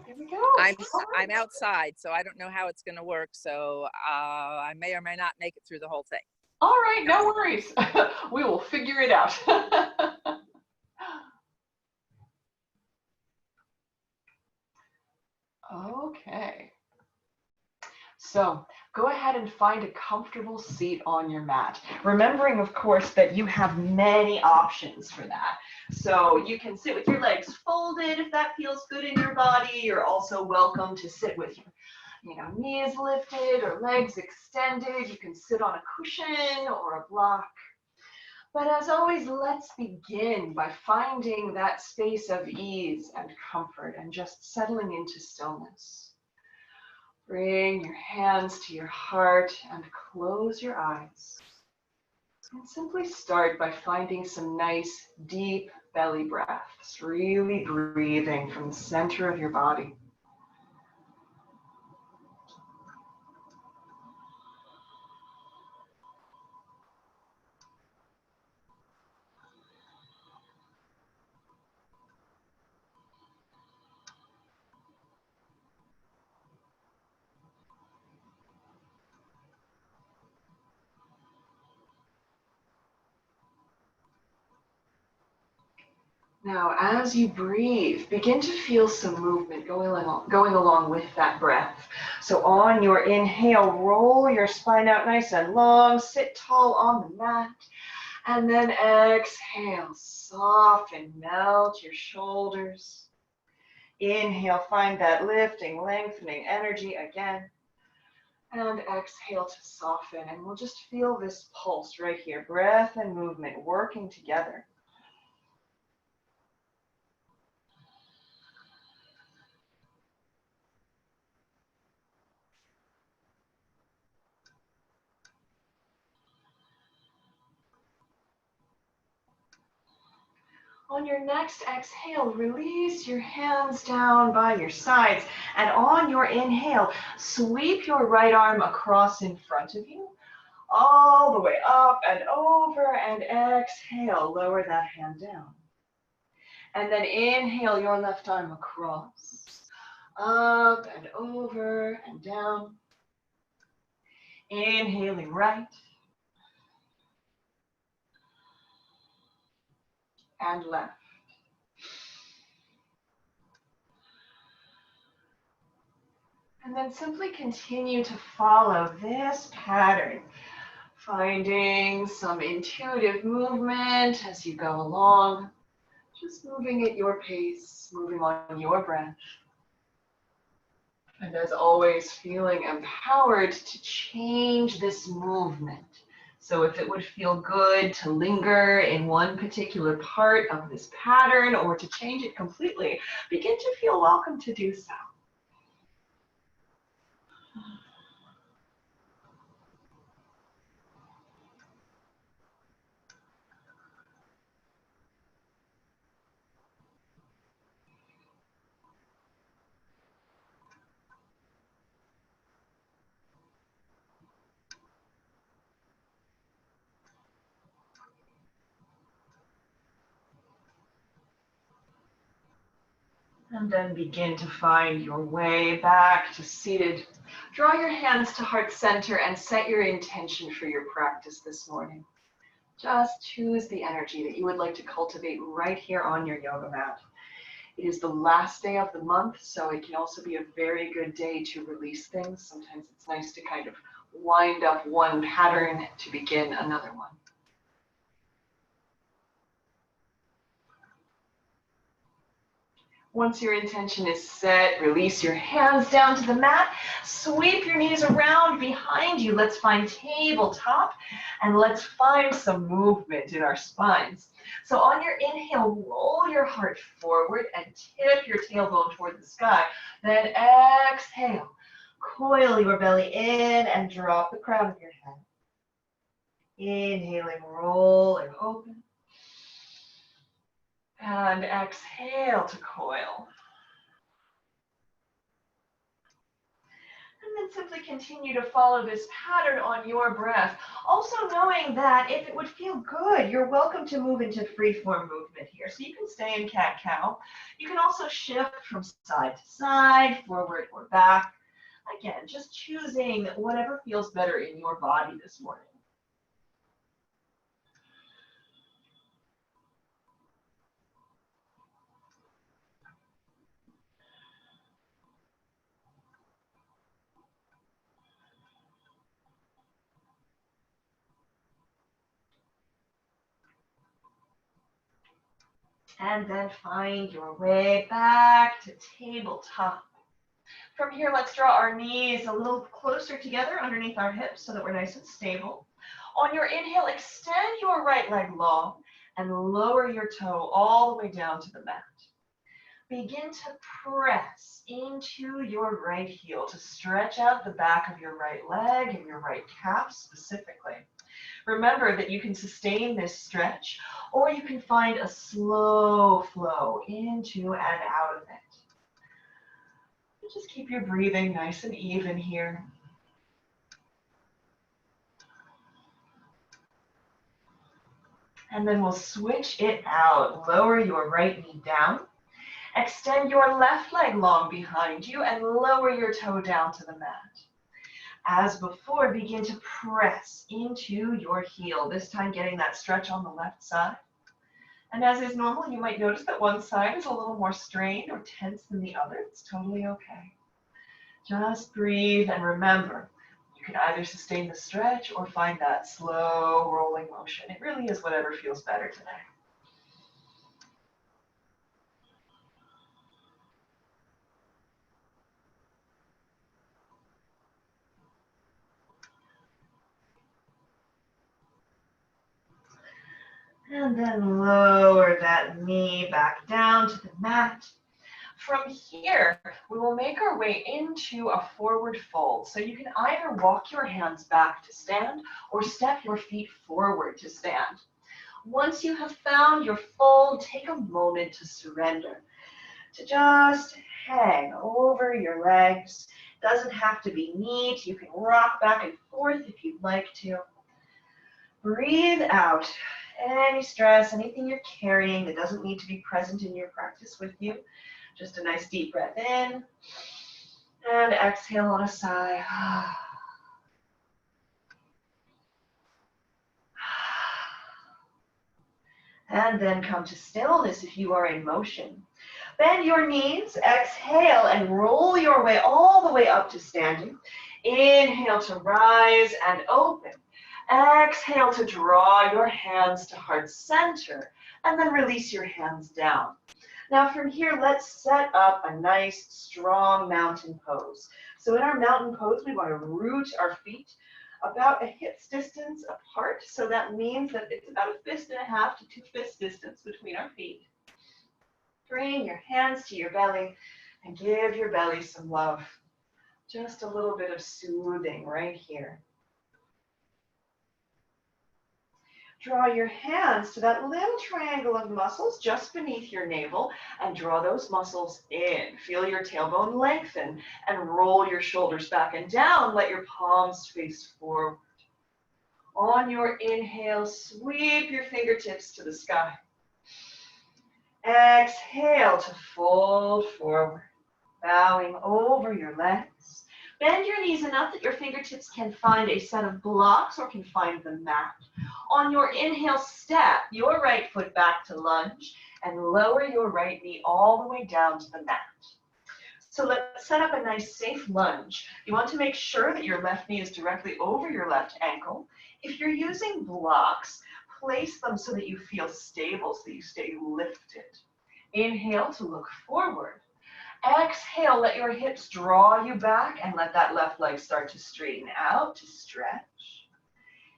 Here we go. I'm outside, so I don't know how it's going to work. So I may or may not make it through the whole thing. All right, no worries. We will figure it out. Okay. So go ahead and find a comfortable seat on your mat. Remembering, of course, that you have many options for that. So you can sit with your legs folded if that feels good in your body. You're also welcome to sit with your knees lifted or legs extended. You can sit on a cushion or a block. But as always, let's begin by finding that space of ease and comfort and just settling into stillness. Bring your hands to your heart and close your eyes. And simply start by finding some nice, deep belly breaths, really breathing from the center of your body. Now, as you breathe, begin to feel some movement going along with that breath. So on your inhale, roll your spine out nice and long, sit tall on the mat, and then exhale, soften, melt your shoulders. Inhale, find that lifting, lengthening energy again. And exhale to soften, and we'll just feel this pulse right here, breath and movement working together. On your next exhale, release your hands down by your sides. And on your inhale, sweep your right arm across in front of you, all the way up and over, and exhale, lower that hand down. And then inhale your left arm across, up and over and down. Inhaling right. And left. And then simply continue to follow this pattern, finding some intuitive movement as you go along, just moving at your pace, moving on your breath. And as always, feeling empowered to change this movement. So if it would feel good to linger in one particular part of this pattern or to change it completely, begin to feel welcome to do so. And then begin to find your way back to seated. Draw your hands to heart center and set your intention for your practice this morning. Just choose the energy that you would like to cultivate right here on your yoga mat. It is the last day of the month, so it can also be a very good day to release things. Sometimes it's nice to kind of wind up one pattern to begin another one. Once your intention is set, release your hands down to the mat, sweep your knees around behind you. Let's find tabletop, and let's find some movement in our spines. So on your inhale, roll your heart forward and tip your tailbone toward the sky. Then exhale, coil your belly in and drop the crown of your head. Inhaling, roll and open. And exhale to coil. And then can simply continue to follow this pattern on your breath. Also knowing that if it would feel good, you're welcome to move into free-form movement here. So you can stay in cat-cow. You can also shift from side to side, forward or back. Again, just choosing whatever feels better in your body this morning. And then find your way back to tabletop. From here, let's draw our knees a little closer together underneath our hips so that we're nice and stable. On your inhale, extend your right leg long and lower your toe all the way down to the mat. Begin to press into your right heel to stretch out the back of your right leg and your right calf specifically. Remember that you can sustain this stretch, or you can find a slow flow into and out of it. Just keep your breathing nice and even here. And then we'll switch it out. Lower your right knee down. Extend your left leg long behind you and lower your toe down to the mat. As before, begin to press into your heel, this time getting that stretch on the left side. And as is normal, you might notice that one side is a little more strained or tense than the other. It's totally okay. Just breathe and remember, you can either sustain the stretch or find that slow rolling motion. It really is whatever feels better today. And then lower that knee back down to the mat. From here, we will make our way into a forward fold. So you can either walk your hands back to stand or step your feet forward to stand. Once you have found your fold, take a moment to surrender, to just hang over your legs. Doesn't have to be neat. You can rock back and forth if you'd like to. Breathe out any stress, anything you're carrying that doesn't need to be present in your practice with you. Just a nice deep breath in and exhale on a sigh. And then come to stillness if you are in motion. Bend your knees, exhale, and roll your way all the way up to standing. Inhale to rise and open. Exhale to draw your hands to heart center, and then release your hands down. Now from here, let's set up a nice, strong mountain pose. So in our mountain pose, we want to root our feet about a hip's distance apart. So that means that it's about 1.5 fists to 2 fists distance between our feet. Bring your hands to your belly and give your belly some love. Just a little bit of soothing right here. Draw your hands to that little triangle of muscles just beneath your navel and draw those muscles in. Feel your tailbone lengthen and roll your shoulders back and down. Let your palms face forward. On your inhale, sweep your fingertips to the sky. Exhale to fold forward, bowing over your legs. Bend your knees enough that your fingertips can find a set of blocks or can find the mat. On your inhale, step your right foot back to lunge and lower your right knee all the way down to the mat. So let's set up a nice safe lunge. You want to make sure that your left knee is directly over your left ankle. If you're using blocks, place them so that you feel stable, so you stay lifted. Inhale to look forward. Exhale, let your hips draw you back and let that left leg start to straighten out, to stretch.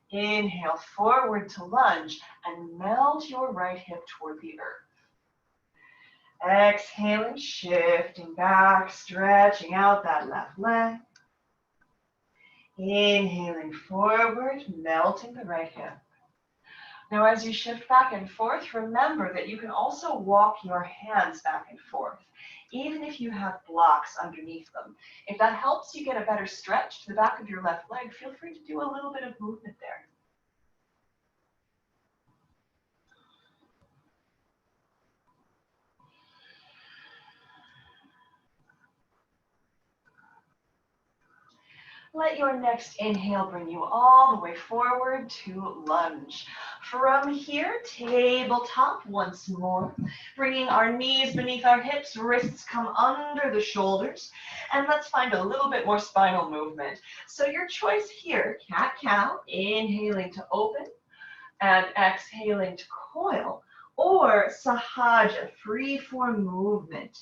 Inhale, forward to lunge and melt your right hip toward the earth. Exhaling, shifting back, stretching out that left leg. Inhaling forward, melting the right hip. Now as you shift back and forth, remember that you can also walk your hands back and forth. even if you have blocks underneath them. If that helps you get a better stretch to the back of your left leg, feel free to do a little bit of movement there. Let your next inhale bring you all the way forward to lunge. From here, tabletop once more, bringing our knees beneath our hips, wrists come under the shoulders, and let's find a little bit more spinal movement. So your choice here, cat-cow, inhaling to open and exhaling to coil, or sahaja, free-form movement.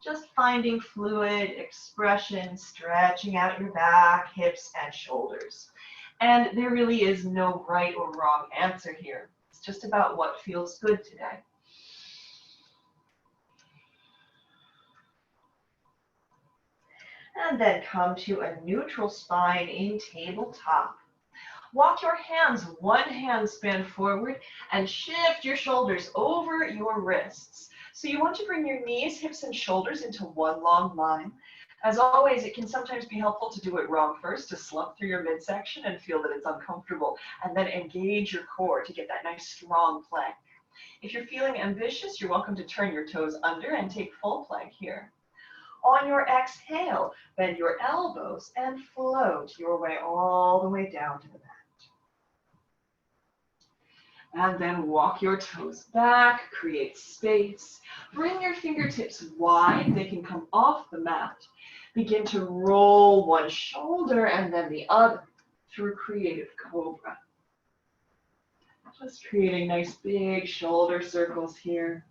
Just finding fluid expression, stretching out your back, hips, and shoulders. And there really is no right or wrong answer here. It's just about what feels good today. And then come to a neutral spine in tabletop. Walk your hands one handspan forward and shift your shoulders over your wrists. So you want to bring your knees, hips, and shoulders into one long line. As always, it can sometimes be helpful to do it wrong first, to slump through your midsection and feel that it's uncomfortable, and then engage your core to get that nice strong plank. If you're feeling ambitious, you're welcome to turn your toes under and take full plank here. On your exhale, bend your elbows and float your way all the way down to the mat. And then walk your toes back, create space. Bring your fingertips wide, they can come off the mat. Begin to roll one shoulder and then the other through creative cobra. Just creating nice big shoulder circles here.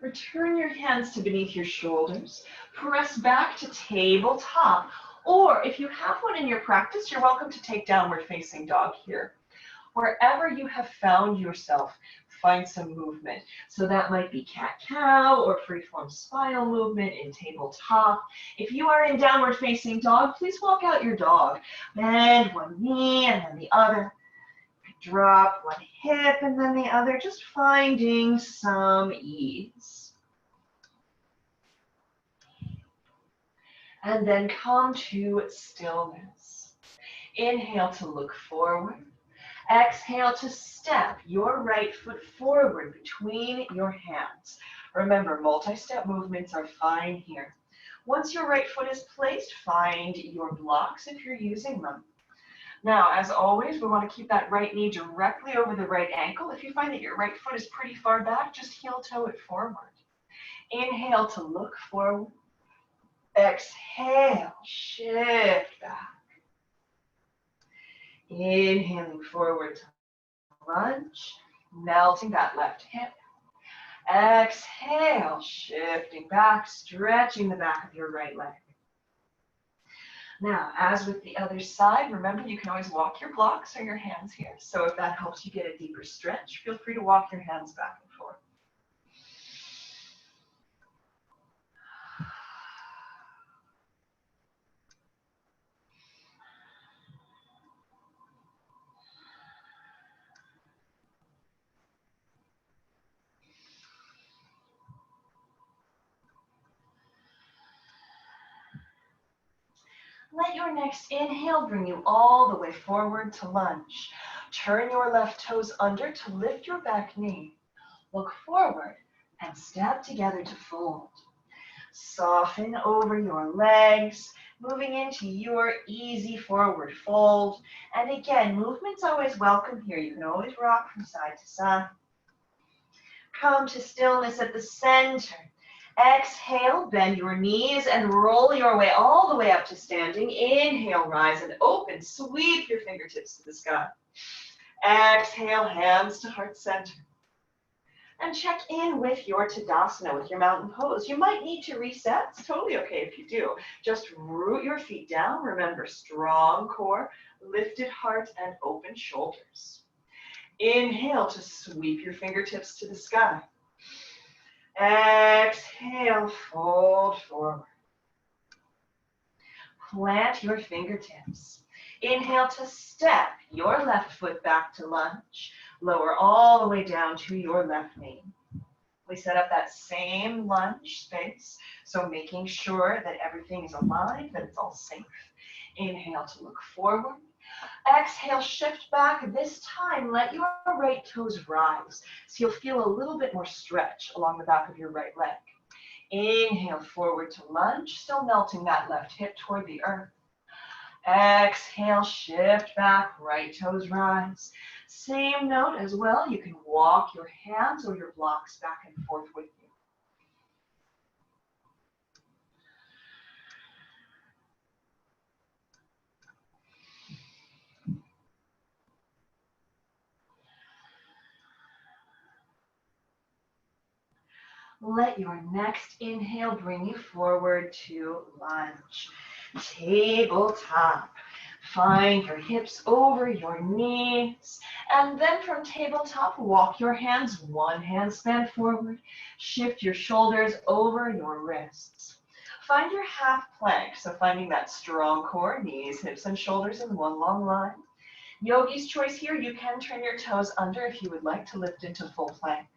Return your hands to beneath your shoulders. Press back to tabletop. Or if you have one in your practice, you're welcome to take downward facing dog here. Wherever you have found yourself, find some movement. So that might be cat-cow or freeform spinal movement in tabletop. If you are in downward facing dog, please walk out your dog. Bend one knee and then the other. Drop one hip and then the other, just finding some ease. And then come to stillness. Inhale to look forward. Exhale to step your right foot forward between your hands. Remember, multi-step movements are fine here. Once your right foot is placed, find your blocks if you're using them. Now, as always, we want to keep that right knee directly over the right ankle. If you find that your right foot is pretty far back, just heel toe it forward. Inhale to look forward. Exhale, shift back. Inhaling forward to lunge, melting that left hip. Exhale, shifting back, stretching the back of your right leg. Now, as with the other side, remember you can always walk your blocks or your hands here. So if that helps you get a deeper stretch, feel free to walk your hands back and forth. Let your next inhale bring you all the way forward to lunge. Turn your left toes under to lift your back knee. Look forward and step together to fold. Soften over your legs, moving into your easy forward fold. And again, movement's always welcome here. You can always rock from side to side. Come to stillness at the center. Exhale, bend your knees and roll your way all the way up to standing. Inhale, rise and open. Sweep your fingertips to the sky. Exhale, hands to heart center. And check in with your Tadasana, with your mountain pose. You might need to reset. It's totally okay if you do. Just root your feet down. Remember, strong core, lifted heart, and open shoulders. Inhale to sweep your fingertips to the sky. Exhale, fold forward. Plant your fingertips. Inhale to step your left foot back to lunge. Lower all the way down to your left knee. We set up that same lunge space, so making sure that everything is aligned, that it's all safe. Inhale to look forward. Exhale, shift back. This time, let your right toes rise, so you'll feel a little bit more stretch along the back of your right leg. Inhale, forward to lunge, still melting that left hip toward the earth. Exhale, shift back, right toes rise. Same note as well, you can walk your hands or your blocks back and forth with you. Let your next inhale bring you forward to lunge. Tabletop. Find your hips over your knees. And then from tabletop, walk your hands one handspan forward. Shift your shoulders over your wrists. Find your half plank. So finding that strong core, knees, hips, and shoulders in one long line. Yogi's choice here, you can turn your toes under if you would like to lift into full plank.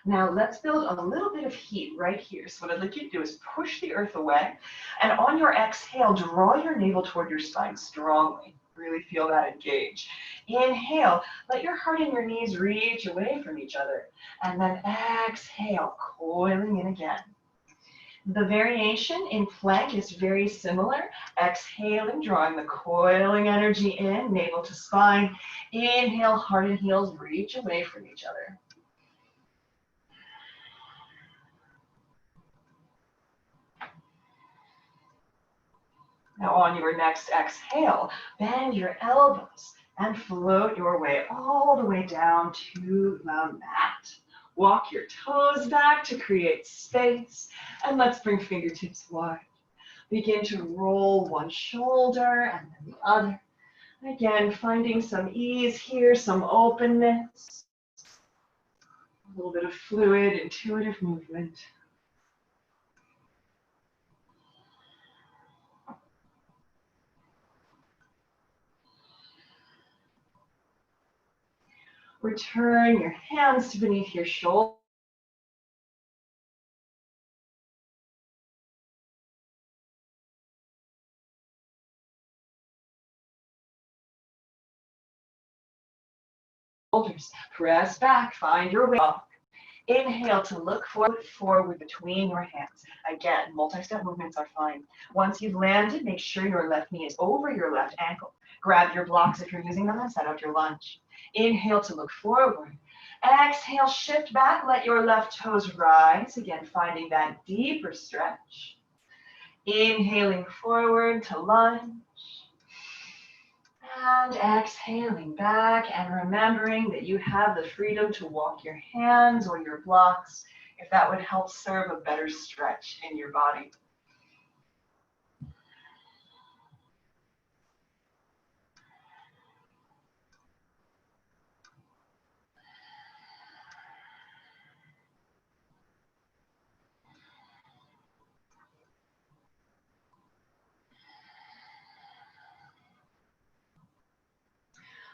Now let's build a little bit of heat right here. So what I'd like you to do is push the earth away, and on your exhale, draw your navel toward your spine strongly. Really feel that engage. Inhale, let your heart and your knees reach away from each other, and then exhale, coiling in again. The variation in plank is very similar. Exhaling, drawing the coiling energy in, navel to spine. Inhale, heart and heels reach away from each other. Now on your next exhale, bend your elbows and float your way all the way down to the mat. Walk your toes back to create space, and let's bring fingertips wide. Begin to roll one shoulder and then the other. Again, finding some ease here, some openness, a little bit of fluid, intuitive movement. Return your hands to beneath your shoulders. Press back, find your way up. Inhale to look forward between your hands. Again, multi-step movements are fine. Once you've landed, make sure your left knee is over your left ankle. Grab your blocks if you're using them and set out your lunge. Inhale to look forward. Exhale, shift back, let your left toes rise. Again, finding that deeper stretch. Inhaling forward to lunge. And exhaling back and remembering that you have the freedom to walk your hands or your blocks if that would help serve a better stretch in your body.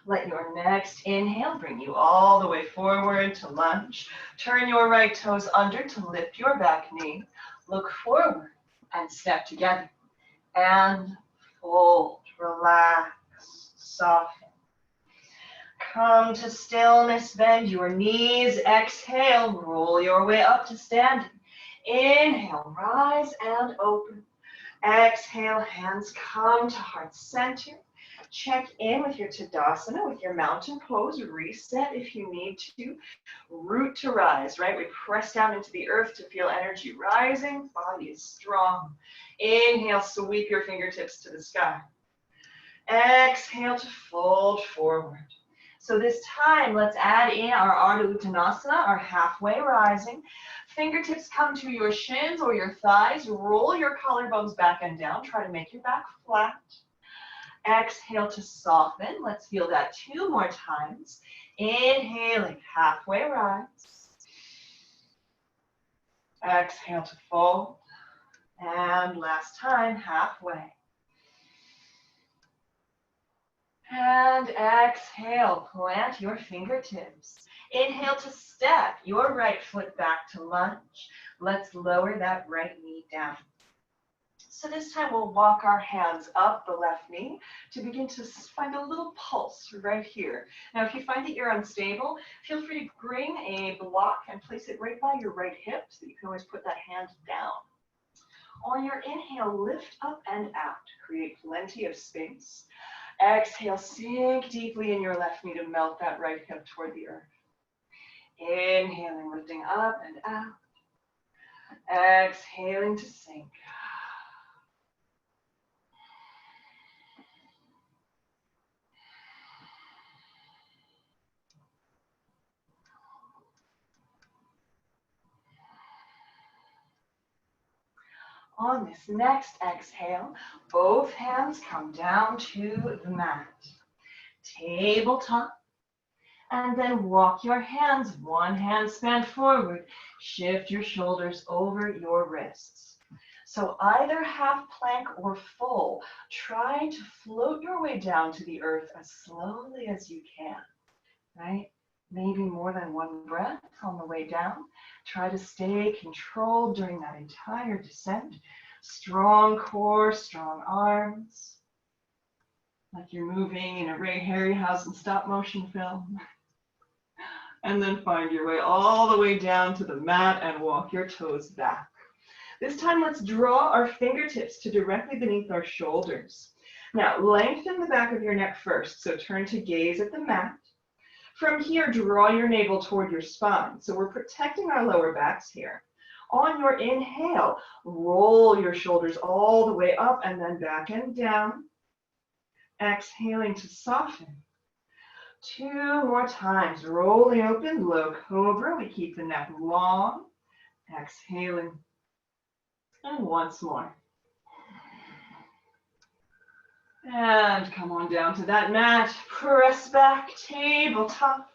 Let your next inhale bring you all the way forward to lunge. Turn your right toes under to lift your back knee. Look forward and step together. And fold, relax, soften. Come to stillness, bend your knees. Exhale, roll your way up to standing. Inhale, rise and open. Exhale, hands come to heart center. Check in with your Tadasana, with your mountain pose. Reset if you need to. Root to rise, right? We press down into the earth to feel energy rising. Body is strong. Inhale, sweep your fingertips to the sky. Exhale to fold forward. So this time, let's add in our Ardha Uttanasana, our halfway rising. Fingertips come to your shins or your thighs. Roll your collarbones back and down. Try to make your back flat. Exhale to soften. Let's feel that 2 more times. Inhaling, halfway rise. Exhale to fold. And last time, halfway. And exhale, plant your fingertips. Inhale to step your right foot back to lunge. Let's lower that right knee down. So this time we'll walk our hands up the left knee to begin to find a little pulse right here. Now, if you find that you're unstable, feel free to bring a block and place it right by your right hip so you can always put that hand down. On your inhale, lift up and out. Create plenty of space. Exhale, sink deeply in your left knee to melt that right hip toward the earth. Inhaling, lifting up and out. Exhaling to sink. On this next exhale, both hands come down to the mat. Tabletop. And then walk your hands, one hand span forward. Shift your shoulders over your wrists. So either half plank or full, try to float your way down to the earth as slowly as you can, right? Maybe more than one breath on the way down. Try to stay controlled during that entire descent. Strong core, strong arms. Like you're moving in a Ray Harryhausen stop motion film. And then find your way all the way down to the mat and walk your toes back. This time, let's draw our fingertips to directly beneath our shoulders. Now, lengthen the back of your neck first, so turn to gaze at the mat. From here, draw your navel toward your spine. So we're protecting our lower backs here. On your inhale, roll your shoulders all the way up and then back and down. Exhaling to soften. 2 more times, rolling open, low cobra. We keep the neck long. Exhaling. And once more. And come on down to that mat. Press back, tabletop,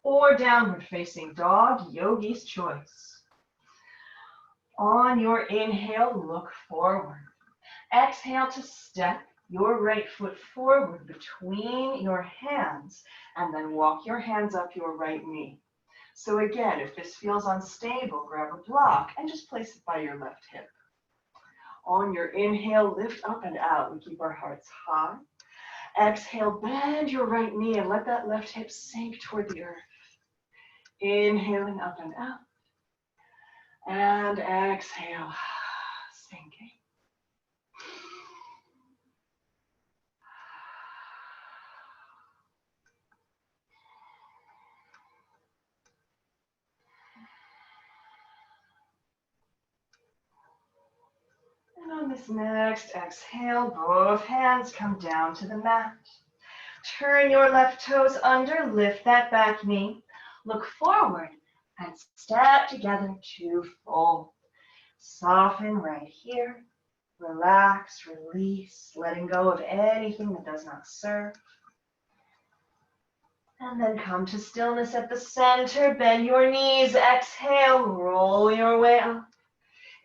or downward facing dog, yogi's choice. On your inhale, look forward. Exhale to step your right foot forward between your hands and then walk your hands up your right knee. So again, if this feels unstable, grab a block and just place it by your left hip. On your inhale, lift up and out. We keep our hearts high. Exhale, bend your right knee and let that left hip sink toward the earth. Inhaling up and out. And exhale, sinking. And on this next exhale, both hands come down to the mat. Turn your left toes under, lift that back knee. Look forward and step together to fold. Soften right here. Relax, release, letting go of anything that does not serve. And then come to stillness at the center. Bend your knees. Exhale, roll your way up.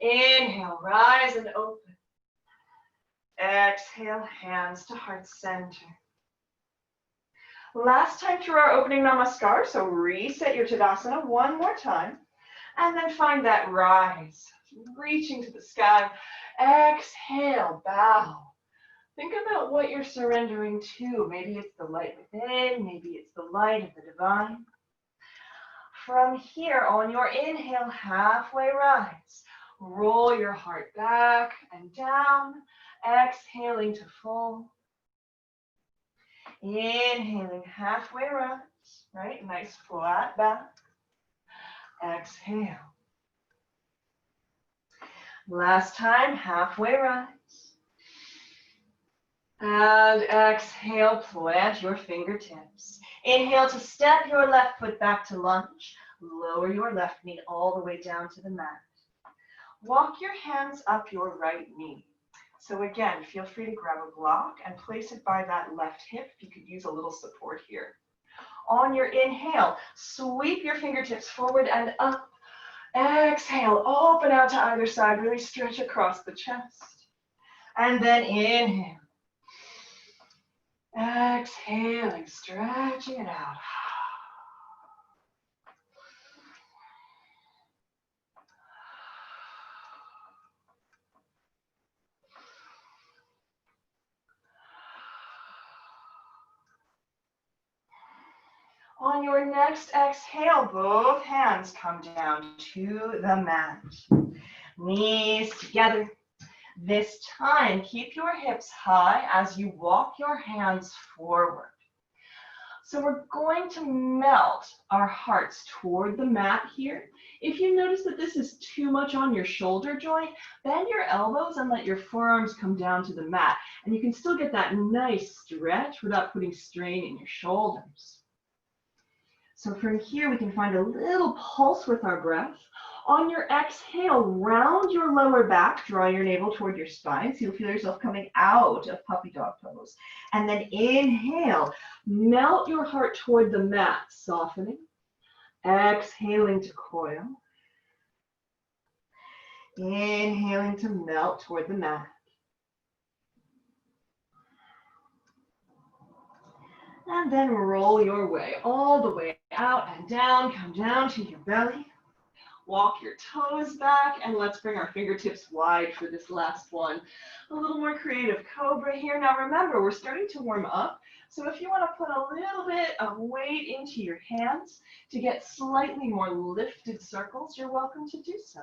Inhale, rise and open. Exhale, hands to heart center. Last time through our opening namaskar, so reset your Tadasana one more time. And then find that rise, reaching to the sky. Exhale, bow. Think about what you're surrendering to. Maybe it's the light within, maybe it's the light of the divine. From here, on your inhale, halfway rise. Roll your heart back and down, exhaling to fold. Inhaling, halfway rise, right? Nice flat back. Exhale. Last time, halfway rise. And exhale, plant your fingertips. Inhale to step your left foot back to lunge. Lower your left knee all the way down to the mat. Walk your hands up your right knee. So again, feel free to grab a block and place it by that left hip. You could use a little support here. On your inhale, sweep your fingertips forward and up. Exhale, open out to either side, really stretch across the chest. And then inhale. Exhaling, stretching it out. On your next exhale, both hands come down to the mat. Knees together. This time, keep your hips high as you walk your hands forward. So we're going to melt our hearts toward the mat here. If you notice that this is too much on your shoulder joint, bend your elbows and let your forearms come down to the mat. And you can still get that nice stretch without putting strain in your shoulders. So from here, we can find a little pulse with our breath. On your exhale, round your lower back, draw your navel toward your spine, so you'll feel yourself coming out of puppy dog pose. And then inhale, melt your heart toward the mat, softening. Exhaling to coil. Inhaling to melt toward the mat. And then roll your way all the way out and down, come down to your belly. Walk your toes back, and let's bring our fingertips wide for this last one. A little more creative cobra here. Now remember, we're starting to warm up, so if you want to put a little bit of weight into your hands to get slightly more lifted circles, you're welcome to do so.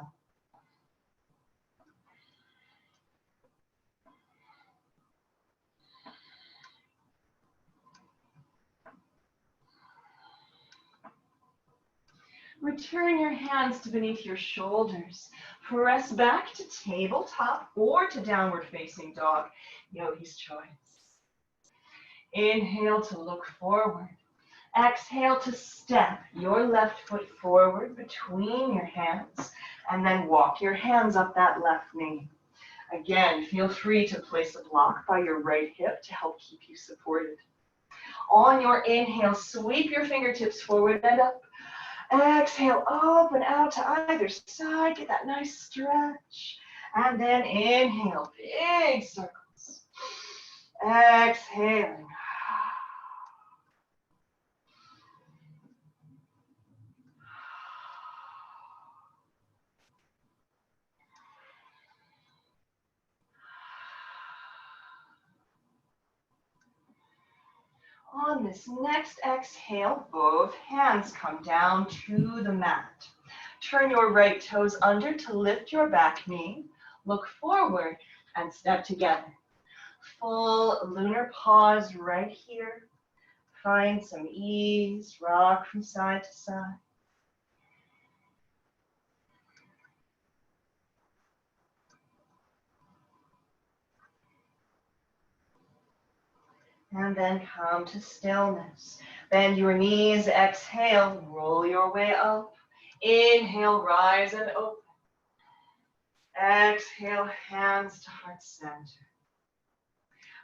Return your hands to beneath your shoulders. Press back to tabletop or to downward facing dog, yogi's choice. Inhale to look forward. Exhale to step your left foot forward between your hands and then walk your hands up that left knee. Again, feel free to place a block by your right hip to help keep you supported. On your inhale, sweep your fingertips forward and up. Exhale, open out to either side, get that nice stretch. And then inhale, big circles. Exhaling. On this next exhale, both hands come down to the mat. Turn your right toes under to lift your back knee. Look forward and step together. Full lunar pause right here. Find some ease, rock from side to side. And then come to stillness. Bend your knees, exhale, roll your way up. Inhale, rise and open. Exhale, hands to heart center.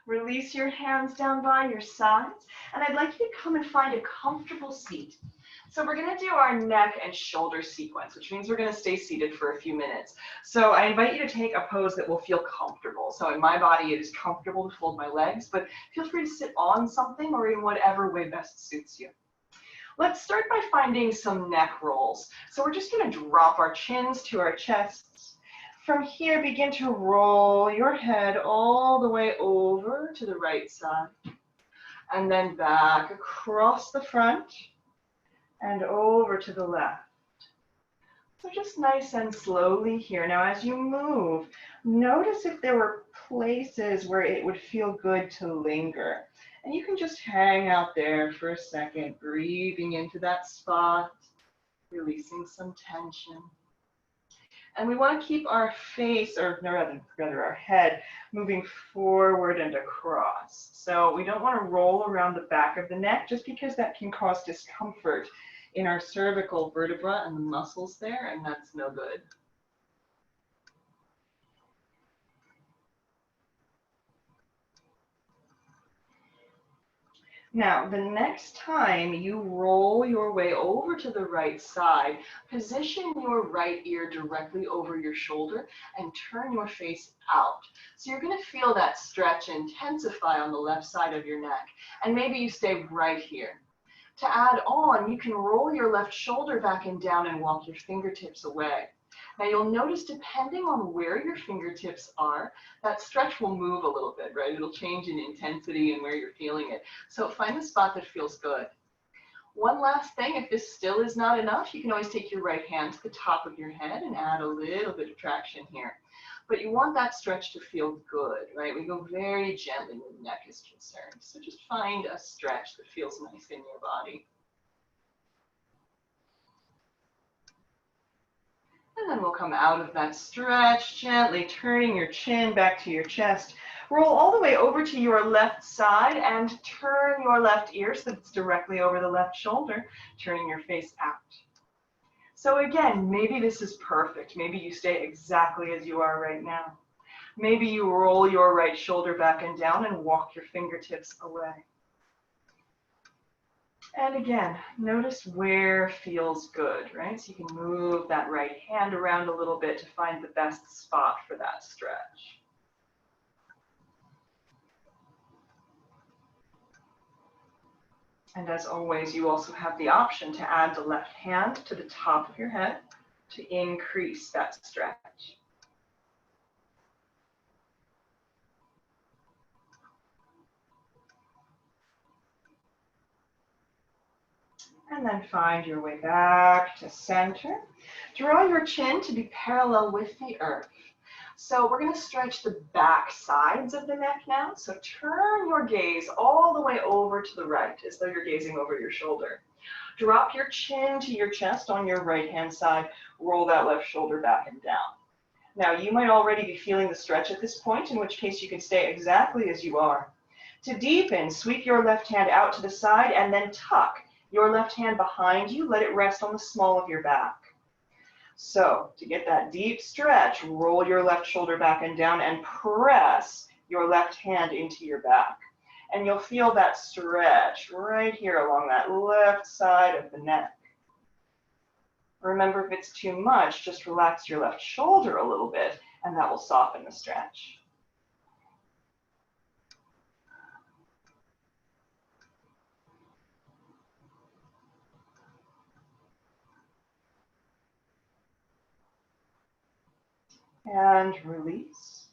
Release your hands down by your sides, and I'd like you to come and find a comfortable seat. So we're going to do our neck and shoulder sequence, which means we're going to stay seated for a few minutes. So I invite you to take a pose that will feel comfortable. So in my body, it is comfortable to fold my legs, but feel free to sit on something or in whatever way best suits you. Let's start by finding some neck rolls. So we're just going to drop our chins to our chests. From here, begin to roll your head all the way over to the right side, and then back across the front and over to the left. So just nice and slowly here. Now, as you move, notice if there were places where it would feel good to linger. And you can just hang out there for a second, breathing into that spot, releasing some tension. And we want to keep our face, or rather our head, moving forward and across. So we don't want to roll around the back of the neck, just because that can cause discomfort in our cervical vertebra and the muscles there, and that's no good. Now, the next time you roll your way over to the right side, position your right ear directly over your shoulder and turn your face out. So you're going to feel that stretch intensify on the left side of your neck. And maybe you stay right here. To add on, you can roll your left shoulder back and down and walk your fingertips away. Now you'll notice depending on where your fingertips are, that stretch will move a little bit, right? It'll change in intensity and where you're feeling it. So find the spot that feels good. One last thing, if this still is not enough, you can always take your right hand to the top of your head and add a little bit of traction here. But you want that stretch to feel good, right? We go very gently when the neck is concerned. So just find a stretch that feels nice in your body. And then we'll come out of that stretch, gently turning your chin back to your chest. Roll all the way over to your left side and turn your left ear so that it's directly over the left shoulder, turning your face out. So again, maybe this is perfect. Maybe you stay exactly as you are right now. Maybe you roll your right shoulder back and down and walk your fingertips away. And again, notice where feels good, right? So you can move that right hand around a little bit to find the best spot for that stretch. And as always, you also have the option to add the left hand to the top of your head to increase that stretch. And then find your way back to center. Draw your chin to be parallel with the earth. So we're going to stretch the back sides of the neck now. So turn your gaze all the way over to the right as though you're gazing over your shoulder. Drop your chin to your chest on your right hand side. Roll that left shoulder back and down. Now you might already be feeling the stretch at this point, in which case you can stay exactly as you are. To deepen, sweep your left hand out to the side and then tuck your left hand behind you. Let it rest on the small of your back. So to get that deep stretch, roll your left shoulder back and down and press your left hand into your back. And you'll feel that stretch right here along that left side of the neck. Remember, if it's too much, just relax your left shoulder a little bit and that will soften the stretch. And release.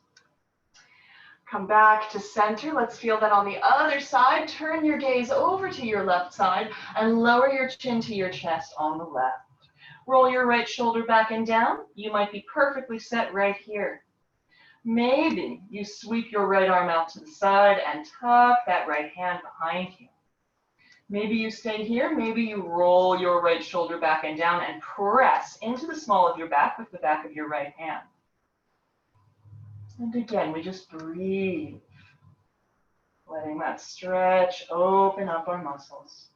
Come back to center. Let's feel that on the other side. Turn your gaze over to your left side and lower your chin to your chest on the left. Roll your right shoulder back and down. You might be perfectly set right here. Maybe you sweep your right arm out to the side and tuck that right hand behind you. Maybe you stay here. Maybe you roll your right shoulder back and down and press into the small of your back with the back of your right hand. And again, we just breathe, letting that stretch open up our muscles.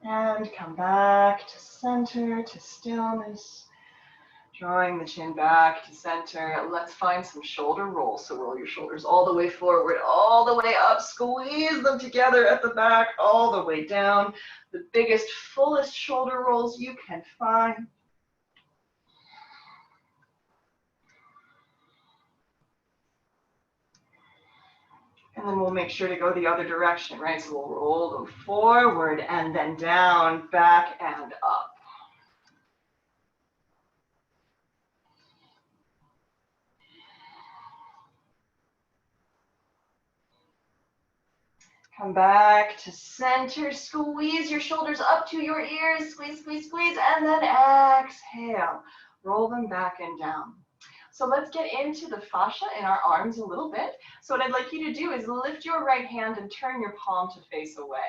And come back to center, to stillness. Drawing the chin back to center. Let's find some shoulder rolls. So roll your shoulders all the way forward, all the way up. Squeeze them together at the back, all the way down. The biggest, fullest shoulder rolls you can find. And then we'll make sure to go the other direction, right? So we'll roll them forward and then down, back and up. Come back to center. Squeeze your shoulders up to your ears. Squeeze, squeeze, squeeze. And then exhale. Roll them back and down. So let's get into the fascia in our arms a little bit. So what I'd like you to do is lift your right hand and turn your palm to face away.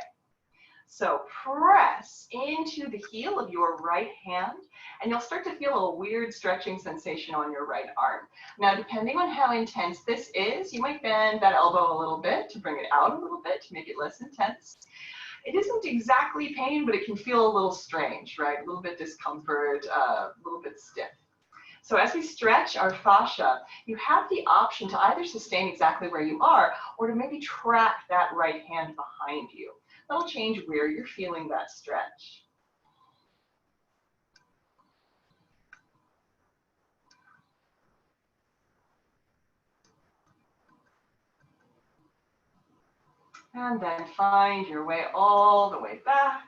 So press into the heel of your right hand, and you'll start to feel a weird stretching sensation on your right arm. Now, depending on how intense this is, you might bend that elbow a little bit to bring it out a little bit to make it less intense. It isn't exactly pain, but it can feel a little strange, right? A little bit discomfort, a little bit stiff. So as we stretch our fascia, you have the option to either sustain exactly where you are or to maybe track that right hand behind you. That'll change where you're feeling that stretch. And then find your way all the way back.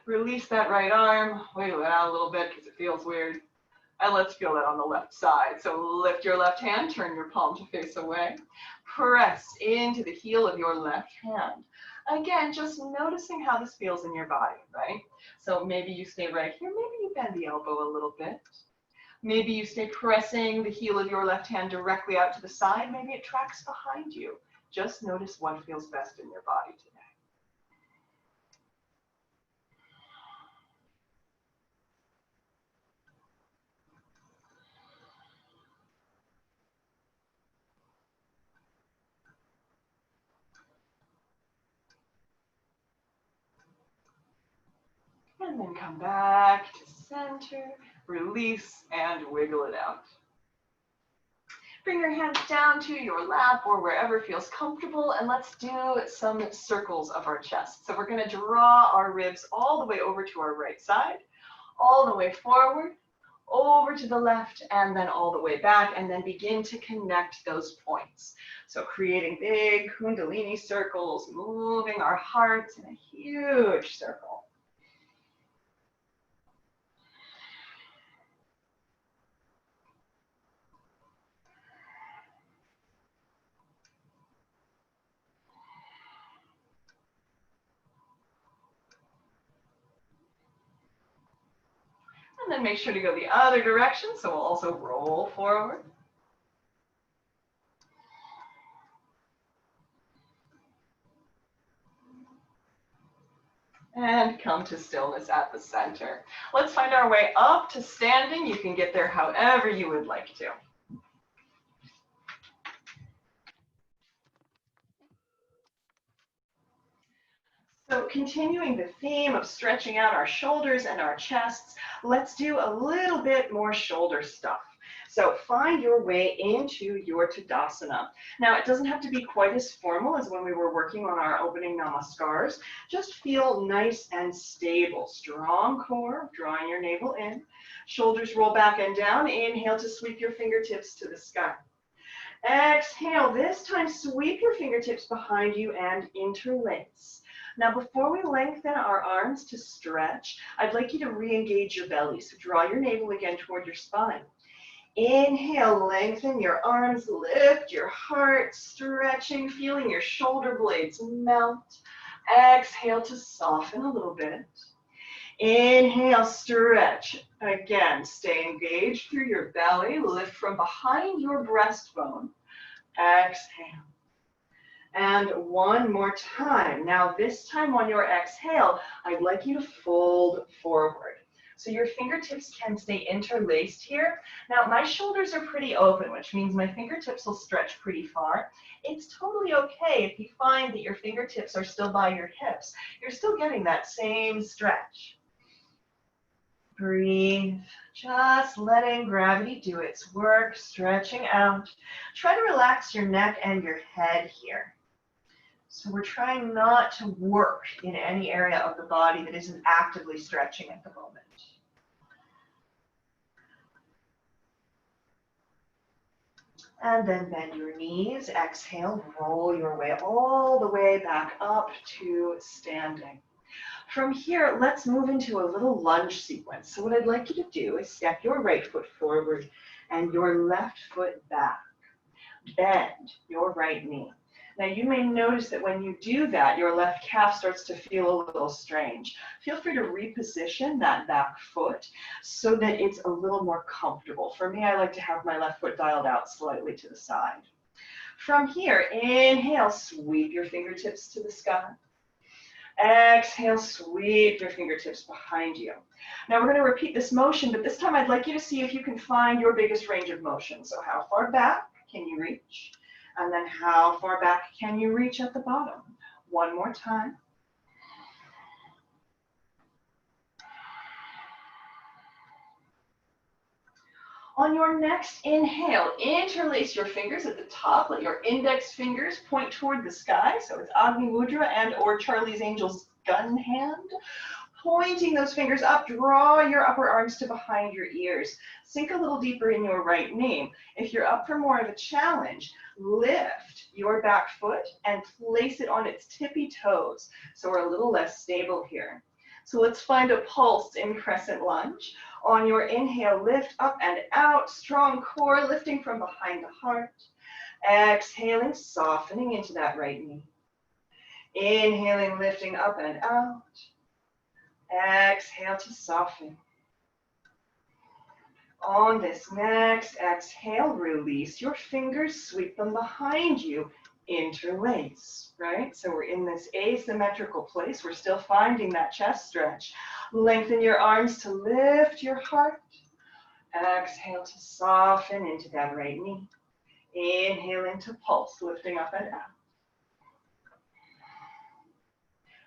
Release that right arm, wiggle it out a little bit because it feels weird. And let's feel that on the left side. So lift your left hand, turn your palm to face away. Press into the heel of your left hand. Again, just noticing how this feels in your body, right? So maybe you stay right here, maybe you bend the elbow a little bit. Maybe you stay pressing the heel of your left hand directly out to the side. Maybe it tracks behind you. Just notice what feels best in your body today. And then come back to center, release, and wiggle it out. Bring your hands down to your lap or wherever feels comfortable, and let's do some circles of our chest. So we're going to draw our ribs all the way over to our right side, all the way forward, over to the left, and then all the way back, and then begin to connect those points. So creating big Kundalini circles, moving our hearts in a huge circle. And then make sure to go the other direction, so we'll also roll forward. And come to stillness at the center. Let's find our way up to standing. You can get there however you would like to. So continuing the theme of stretching out our shoulders and our chests, let's do a little bit more shoulder stuff. So find your way into your Tadasana. Now, it doesn't have to be quite as formal as when we were working on our opening namaskars. Just feel nice and stable. Strong core, drawing your navel in. Shoulders roll back and down. Inhale to sweep your fingertips to the sky. Exhale, this time sweep your fingertips behind you and interlace. Now, before we lengthen our arms to stretch, I'd like you to re-engage your belly. So draw your navel again toward your spine. Inhale, lengthen your arms, lift your heart, stretching, feeling your shoulder blades melt. Exhale to soften a little bit. Inhale, stretch. Again, stay engaged through your belly. Lift from behind your breastbone. Exhale. And one more time. Now, this time on your exhale, I'd like you to fold forward. So your fingertips can stay interlaced here. Now, my shoulders are pretty open, which means my fingertips will stretch pretty far. It's totally okay if you find that your fingertips are still by your hips. You're still getting that same stretch. Breathe, just letting gravity do its work, stretching out. Try to relax your neck and your head here. So we're trying not to work in any area of the body that isn't actively stretching at the moment. And then bend your knees, exhale, roll your way all the way back up to standing. From here, let's move into a little lunge sequence. So what I'd like you to do is step your right foot forward and your left foot back. Bend your right knee. Now you may notice that when you do that, your left calf starts to feel a little strange. Feel free to reposition that back foot so that it's a little more comfortable. For me, I like to have my left foot dialed out slightly to the side. From here, inhale, sweep your fingertips to the sky. Exhale, sweep your fingertips behind you. Now we're going to repeat this motion, but this time I'd like you to see if you can find your biggest range of motion. So how far back can you reach? And then how far back can you reach at the bottom? One more time. On your next inhale, interlace your fingers at the top. Let your index fingers point toward the sky. So it's Agni Mudra and or Charlie's Angel's gun hand. Pointing those fingers up, draw your upper arms to behind your ears. Sink a little deeper in your right knee. If you're up for more of a challenge, lift your back foot and place it on its tippy toes. So we're a little less stable here. So let's find a pulse in crescent lunge. On your inhale, lift up and out, strong core lifting from behind the heart. Exhaling, softening into that right knee. Inhaling, lifting up and out. Exhale to soften. On this next exhale, release your fingers, sweep them behind you, interlace, right? So we're in this asymmetrical place. We're still finding that chest stretch. Lengthen your arms to lift your heart. Exhale to soften into that right knee. Inhale into pulse, lifting up and out.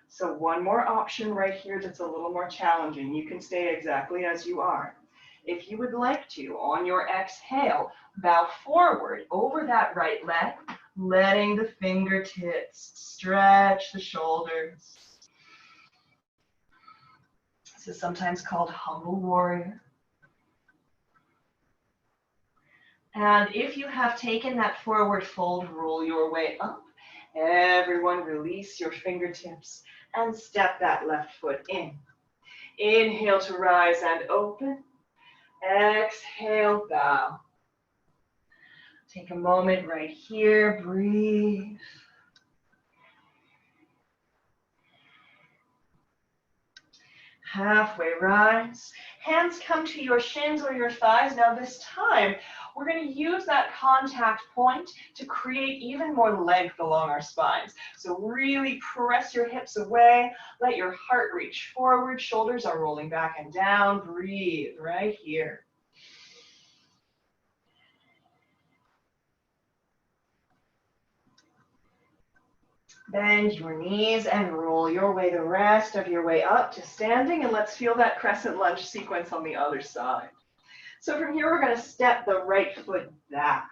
So one more option right here that's a little more challenging. You can stay exactly as you are. If you would like to, on your exhale, bow forward over that right leg, letting the fingertips stretch the shoulders. This is sometimes called humble warrior. And if you have taken that forward fold, roll your way up. Everyone release your fingertips and step that left foot in. Inhale to rise and open. Exhale, bow. Take a moment right here, breathe. Halfway rise. Hands come to your shins or your thighs. Now this time, we're going to use that contact point to create even more length along our spines. So really press your hips away. Let your heart reach forward. Shoulders are rolling back and down. Breathe right here. Bend your knees and roll your way the rest of your way up to standing. And let's feel that crescent lunge sequence on the other side. So from here, we're going to step the right foot back.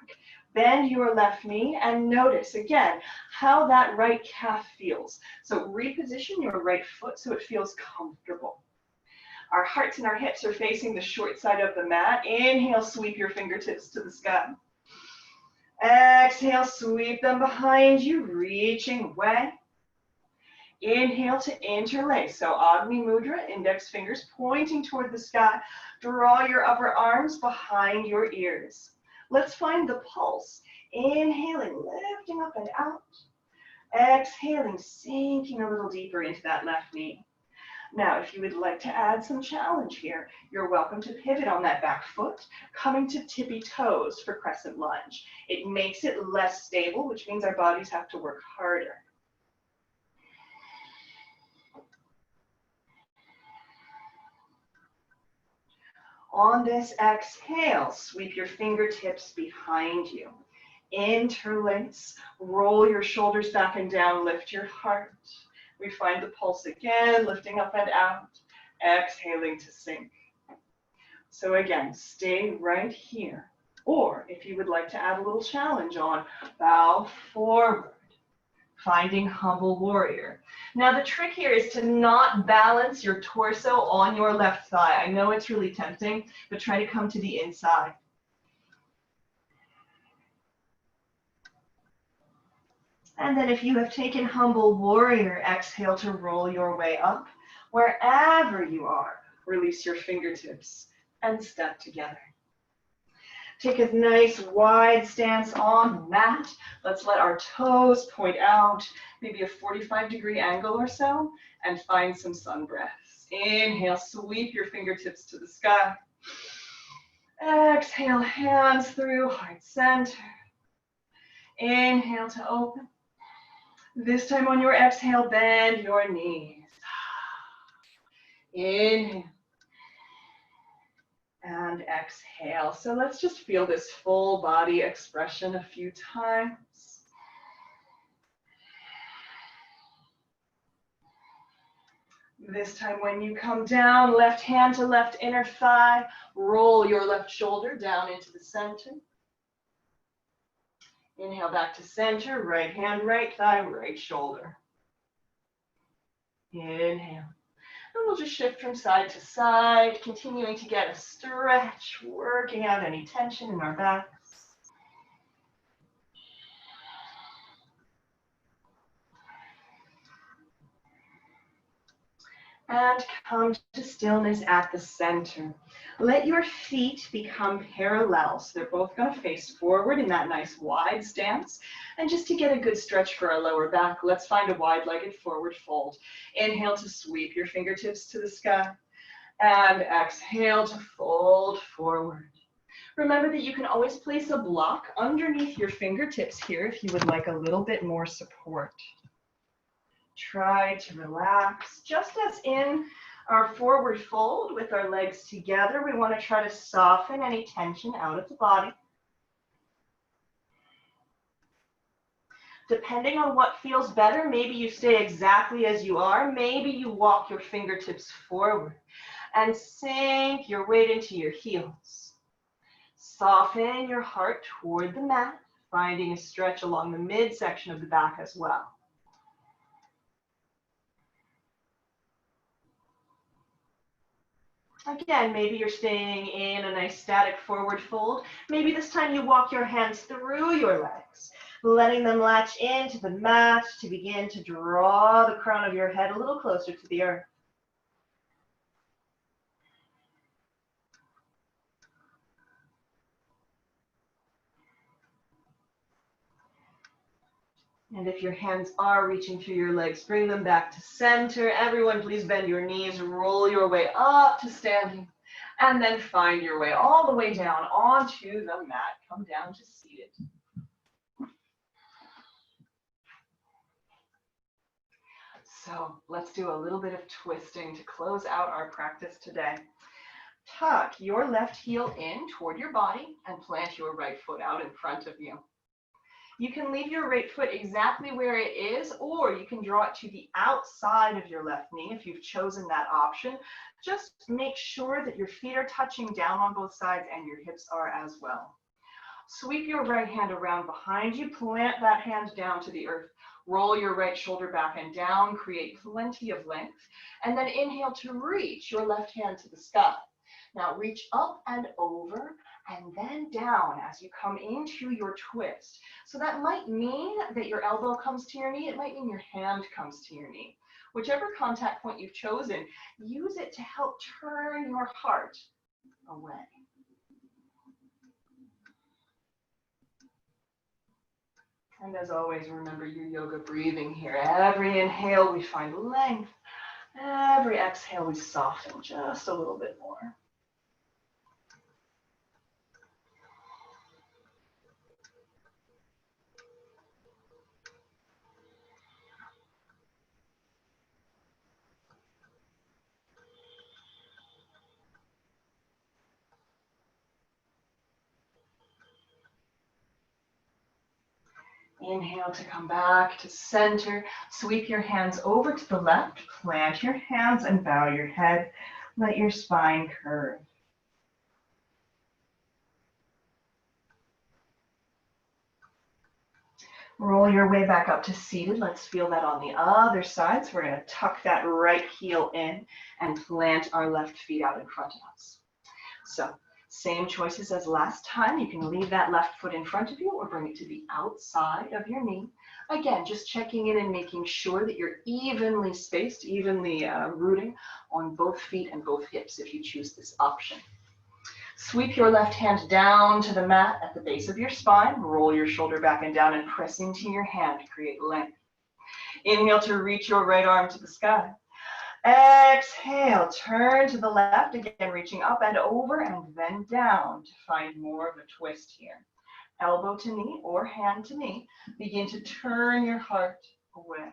Bend your left knee and notice again how that right calf feels. So reposition your right foot so it feels comfortable. Our hearts and our hips are facing the short side of the mat. Inhale, sweep your fingertips to the sky. Exhale, sweep them behind you, reaching away. Inhale to interlace. So Agni Mudra, index fingers pointing toward the sky. Draw your upper arms behind your ears. Let's find the pulse. Inhaling, lifting up and out. Exhaling, sinking a little deeper into that left knee. Now, if you would like to add some challenge here, you're welcome to pivot on that back foot, coming to tippy toes for crescent lunge. It makes it less stable, which means our bodies have to work harder. On this exhale, sweep your fingertips behind you. Interlace, roll your shoulders back and down, lift your heart. We find the pulse again, lifting up and out, exhaling to sink. So again, stay right here. Or if you would like to add a little challenge on, bow forward, finding humble warrior. Now the trick here is to not balance your torso on your left thigh. I know it's really tempting, but try to come to the inside. And then if you have taken humble warrior, exhale to roll your way up. Wherever you are, release your fingertips and step together. Take a nice wide stance on the mat. Let's let our toes point out, maybe a 45-degree angle or so, and find some sun breaths. Inhale, sweep your fingertips to the sky. Exhale, hands through, heart center. Inhale to open. This time on your exhale, bend your knees. Inhale. And exhale. So let's just feel this full body expression a few times. This time when you come down, left hand to left inner thigh, roll your left shoulder down into the center. Inhale back to center, right hand, right thigh, right shoulder. Inhale. And we'll just shift from side to side, continuing to get a stretch, working out any tension in our backs. And come to stillness at the center. Let your feet become parallel. So they're both going to face forward in that nice wide stance. And just to get a good stretch for our lower back, let's find a wide-legged forward fold. Inhale to sweep your fingertips to the sky. And exhale to fold forward. Remember that you can always place a block underneath your fingertips here if you would like a little bit more support. Try to relax, just as in our forward fold with our legs together. We want to try to soften any tension out of the body. Depending on what feels better, maybe you stay exactly as you are. Maybe you walk your fingertips forward and sink your weight into your heels. Soften your heart toward the mat, finding a stretch along the midsection of the back as well. Again, maybe you're staying in a nice static forward fold. Maybe this time you walk your hands through your legs, letting them latch into the mat to begin to draw the crown of your head a little closer to the earth. And if your hands are reaching through your legs, bring them back to center. Everyone, please bend your knees, roll your way up to standing, and then find your way all the way down onto the mat. Come down to seated. So let's do a little bit of twisting to close out our practice today. Tuck your left heel in toward your body and plant your right foot out in front of you. You can leave your right foot exactly where it is, or you can draw it to the outside of your left knee if you've chosen that option. Just make sure that your feet are touching down on both sides and your hips are as well. Sweep your right hand around behind you, plant that hand down to the earth. Roll your right shoulder back and down, create plenty of length, and then inhale to reach your left hand to the sky. Now reach up and over and then down as you come into your twist. So that might mean that your elbow comes to your knee. It might mean your hand comes to your knee. Whichever contact point you've chosen, use it to help turn your heart away. And as always, remember your yoga breathing here. Every inhale, we find length. Every exhale, we soften just a little bit more. Inhale to come back to center. Sweep your hands over to the left. Plant your hands and bow your head. Let your spine curve. Roll your way back up to seated. Let's feel that on the other side. So we're going to tuck that right heel in and plant our left feet out in front of us. So same choices as last time. You can leave that left foot in front of you or bring it to the outside of your knee. Again, just checking in and making sure that you're evenly spaced, evenly rooting on both feet and both hips if you choose this option. Sweep your left hand down to the mat at the base of your spine. Roll your shoulder back and down and press into your hand to create length. Inhale to reach your right arm to the sky. Exhale, turn to the left, again reaching up and over and then down to find more of a twist here. Elbow to knee or hand to knee. Begin to turn your heart away.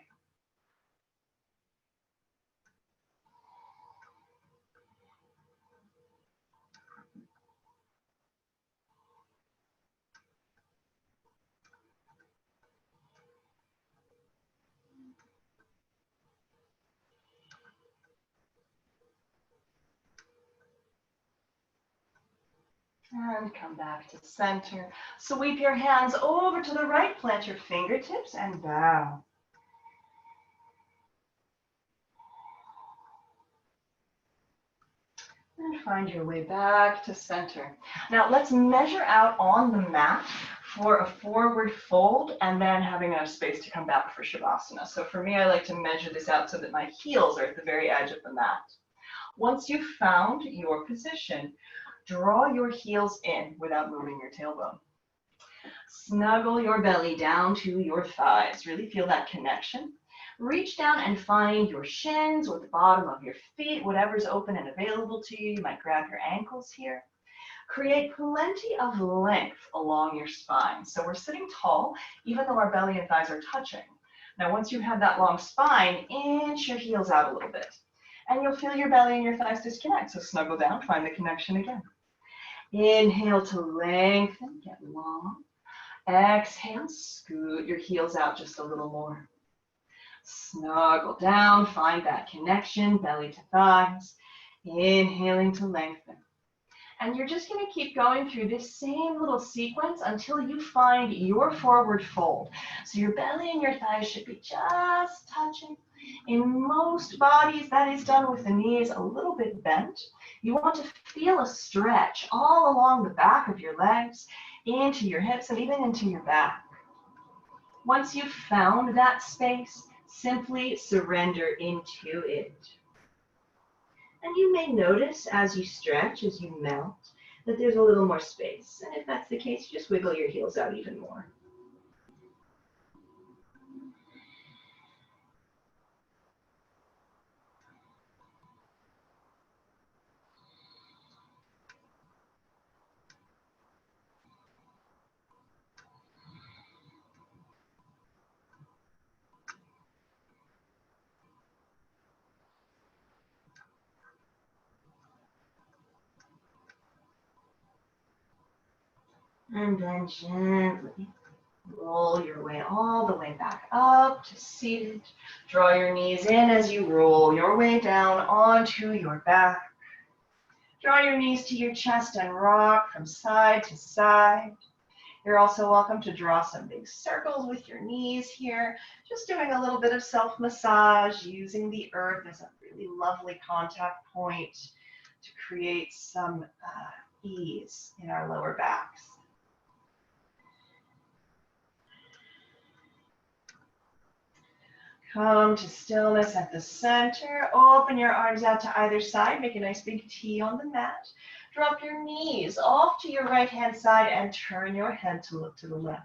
And come back to center. Sweep your hands over to the right, plant your fingertips and bow. And find your way back to center. Now let's measure out on the mat for a forward fold and then having enough space to come back for Shavasana. So for me, I like to measure this out so that my heels are at the very edge of the mat. Once you've found your position, draw your heels in without moving your tailbone. Snuggle your belly down to your thighs. Really feel that connection. Reach down and find your shins or the bottom of your feet, whatever's open and available to you. You might grab your ankles here. Create plenty of length along your spine. So we're sitting tall, even though our belly and thighs are touching. Now, once you have that long spine, inch your heels out a little bit. And you'll feel your belly and your thighs disconnect. So snuggle down, find the connection again. Inhale to lengthen, get long. Exhale, scoot your heels out just a little more. Snuggle down, find that connection, belly to thighs. Inhaling to lengthen. And you're just going to keep going through this same little sequence until you find your forward fold. So your belly and your thighs should be just touching. In most bodies, that is done with the knees a little bit bent. You want to feel a stretch all along the back of your legs, into your hips, and even into your back. Once you've found that space, simply surrender into it. And you may notice as you stretch, as you melt, that there's a little more space. And if that's the case, just wiggle your heels out even more. And then gently roll your way all the way back up to seated. Draw your knees in as you roll your way down onto your back. Draw your knees to your chest and rock from side to side. You're also welcome to draw some big circles with your knees here. Just doing a little bit of self-massage, using the earth as a really lovely contact point to create some ease in our lower backs. Come to stillness at the center. Open your arms out to either side. Make a nice big T on the mat. Drop your knees off to your right-hand side and turn your head to look to the left.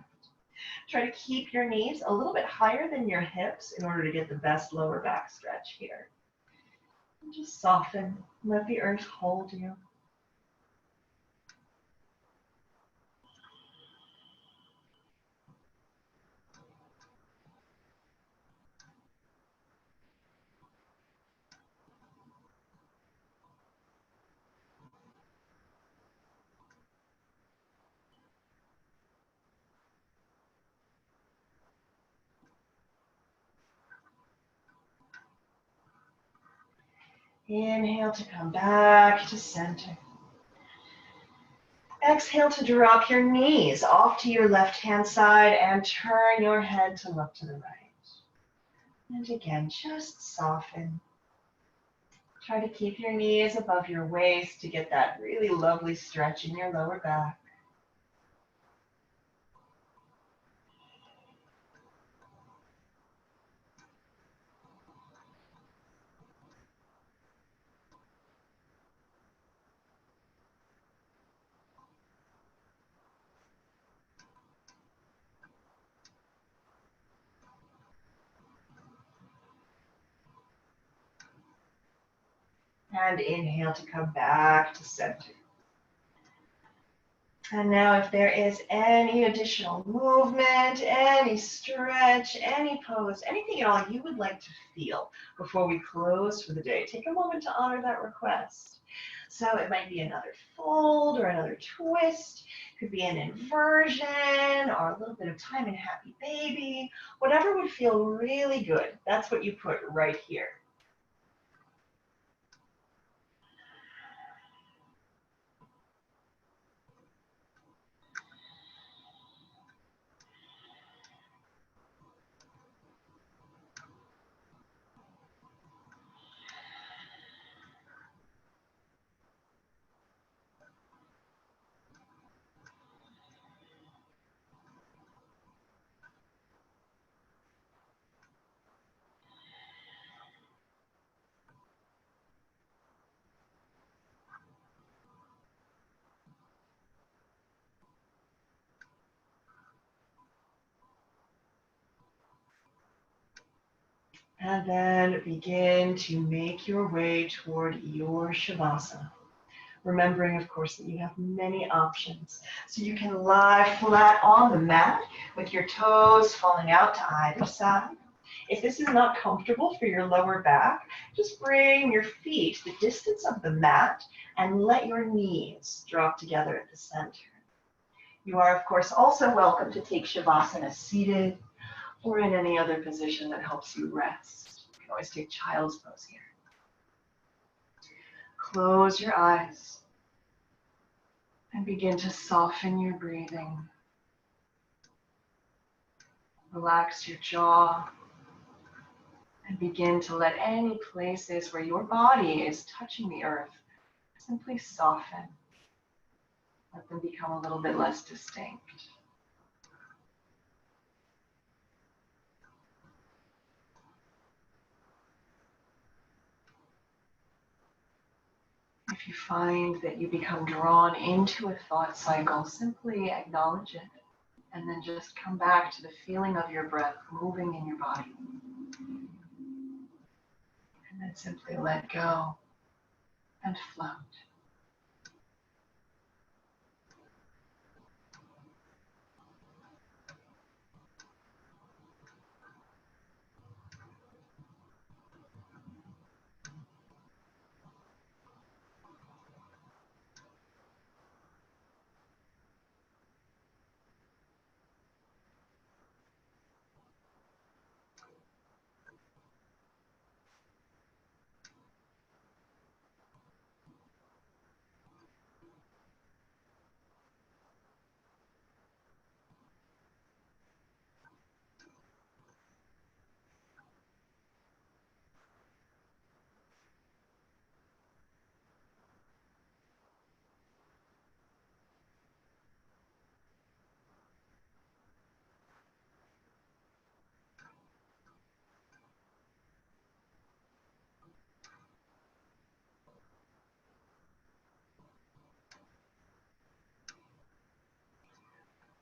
Try to keep your knees a little bit higher than your hips in order to get the best lower back stretch here. And just soften. Let the earth hold you. Inhale to come back to center. Exhale to drop your knees off to your left-hand side and turn your head to look to the right. And again, just soften. Try to keep your knees above your waist to get that really lovely stretch in your lower back. And inhale to come back to center. And now if there is any additional movement, any stretch, any pose, anything at all you would like to feel before we close for the day, take a moment to honor that request. So it might be another fold or another twist, could be an inversion or a little bit of time in happy baby, whatever would feel really good. That's what you put right here. And then begin to make your way toward your Shavasana. Remembering, of course, that you have many options. So you can lie flat on the mat with your toes falling out to either side. If this is not comfortable for your lower back, just bring your feet the distance of the mat and let your knees drop together at the center. You are, of course, also welcome to take Shavasana seated or in any other position that helps you rest. You can always take child's pose here. Close your eyes and begin to soften your breathing. Relax your jaw and begin to let any places where your body is touching the earth simply soften. Let them become a little bit less distinct. If you find that you become drawn into a thought cycle, simply acknowledge it and then just come back to the feeling of your breath moving in your body. And then simply let go and float.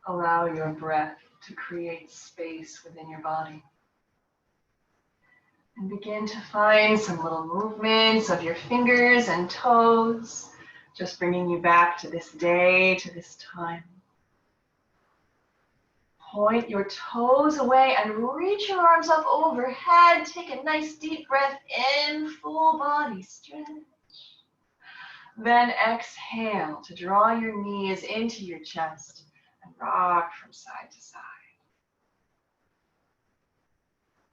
Allow your breath to create space within your body. And begin to find some little movements of your fingers and toes, just bringing you back to this day, to this time. Point your toes away and reach your arms up overhead. Take a nice deep breath in, full body stretch. Then exhale to draw your knees into your chest and rock from side to side.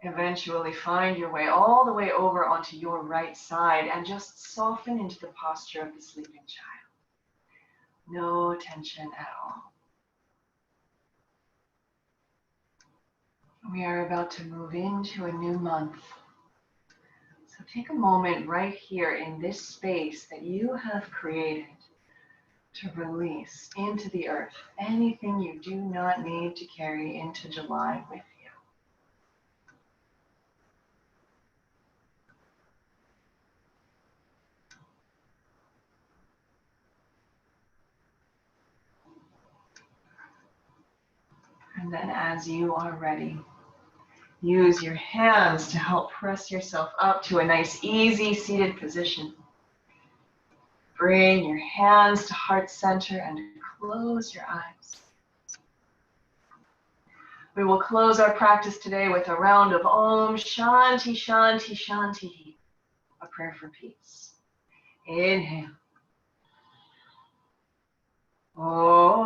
Eventually find your way all the way over onto your right side and just soften into the posture of the sleeping child. No tension at all. We are about to move into a new month. So take a moment right here in this space that you have created to release into the earth anything you do not need to carry into July with you. And then as you are ready, use your hands to help press yourself up to a nice, easy seated position. Bring your hands to heart center and close your eyes. We will close our practice today with a round of Om Shanti Shanti Shanti, a prayer for peace. Inhale. Om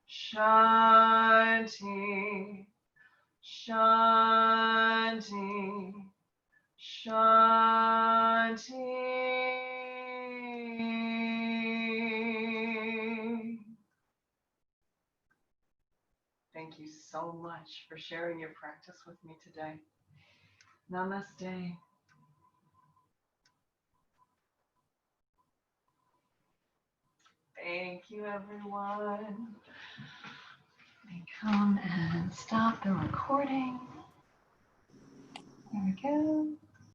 Shanti Shanti Shanti. Thank you so much for sharing your practice with me today. Namaste. Thank you, everyone. Let me come and stop the recording. There we go.